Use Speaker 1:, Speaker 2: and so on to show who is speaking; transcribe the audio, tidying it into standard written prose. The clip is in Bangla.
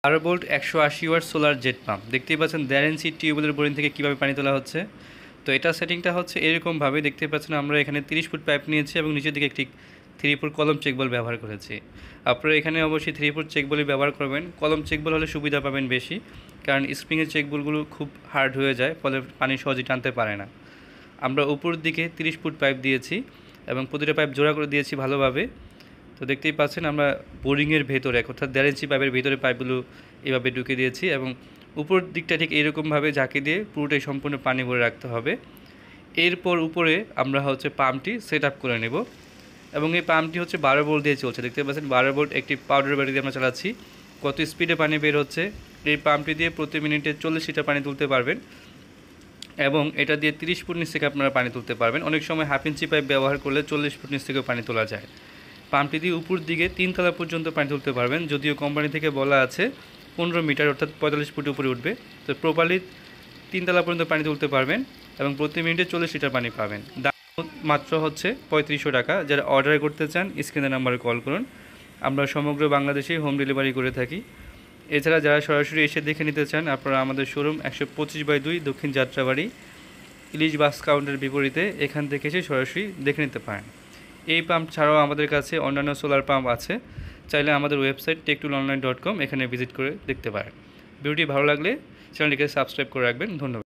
Speaker 1: 12 volt 180 watt solar jet pump দেখতেই পাচ্ছেন 1.5 ইঞ্চি টিউবওয়েলের বোরিং থেকে কীভাবে পানি তোলা হচ্ছে। তো এটা সেটিংটা হচ্ছে এরকমভাবে দেখতে পাচ্ছেন, আমরা এখানে 30 ফুট পাইপ নিয়েছি এবং নিচের দিকে একটি 3 ফুট কলম চেক বল ব্যবহার করেছি। আপনারা এখানে অবশ্যই 3 ফুট চেক বলই ব্যবহার করবেন। কলম চেক বল হলে সুবিধা পাবেন বেশি, কারণ স্প্রিংয়ের চেক বলগুলো খুব হার্ড হয়ে যায়, ফলে পানি সহজে টানতে পারে না। আমরা উপর দিকে 30 ফুট পাইপ দিয়েছি এবং প্রতিটা পাইপ জোড়া করে দিয়েছি ভালোভাবে। তো দেখতেই পাচ্ছেন আমরা বোরিংয়ের ভেতরে অর্থাৎ 1.5 ইঞ্চি পাইপের ভিতরে পাইপগুলো এভাবে ঢুকে দিয়েছি এবং উপর দিকটা ঠিক এইরকমভাবে ঝাঁকি দিয়ে পুরোটাই সম্পূর্ণ পানি ভরে রাখতে হবে। এরপর উপরে আমরা পাম্পটি সেট আপ করে নেব এবং এই পাম্পটি 12 ভোল্ট দিয়ে চলছে। দেখতে পাচ্ছেন 12 ভোল্ট একটি পাউডার ব্যাটারি দিয়ে আমরা চালাচ্ছি। কত স্পিডে পানি বের হচ্ছে! এই পাম্পটি দিয়ে প্রতি মিনিটে 40 লিটার পানি তুলতে পারবেন এবং এটা দিয়ে 30 ফুট নিচ থেকে আপনারা পানি তুলতে পারবেন। অনেক সময় 1/2 ইঞ্চি পাইপ ব্যবহার করলে 40 ফুট নিচ থেকেও পানি তোলা যায়। পাম্পটি দিয়ে উপর দিকে 3 তলা পর্যন্ত পানি তুলতে পারবেন, যদিও কোম্পানি থেকে বলা আছে 15 মিটার অর্থাৎ 45 ফুট উপরে উঠবে। তো প্রপারলি 3 তলা পর্যন্ত পানি তুলতে পারবেন এবং প্রতি মিনিটে 40 লিটার পানি পাবেন। দাম মাত্র 3500 টাকা। যারা অর্ডার করতে চান স্ক্রিনের নাম্বারে কল করুন। আমরা সমগ্র বাংলাদেশে হোম ডেলিভারি করে থাকি। এছাড়া যারা সরাসরি এসে দেখে নিতে চান, আপনারা আমাদের শোরুম 125/2 দক্ষিণ যাত্রাবাড়ি ইলিশ বাস কাউন্টারের বিপরীতে, এখান থেকে এসে সরাসরি দেখে নিতে পারেন। এই পাম্প ছাড়াও আমাদের কাছে অন্যান্য সোলার পাম্প আছে, চাইলে আমাদের ওয়েবসাইট techtoolonline.com এখানে ভিজিট করে দেখতে পারেন। ভিডিওটি ভালো লাগলে চ্যানেলটিকে সাবস্ক্রাইব করে রাখবেন। ধন্যবাদ।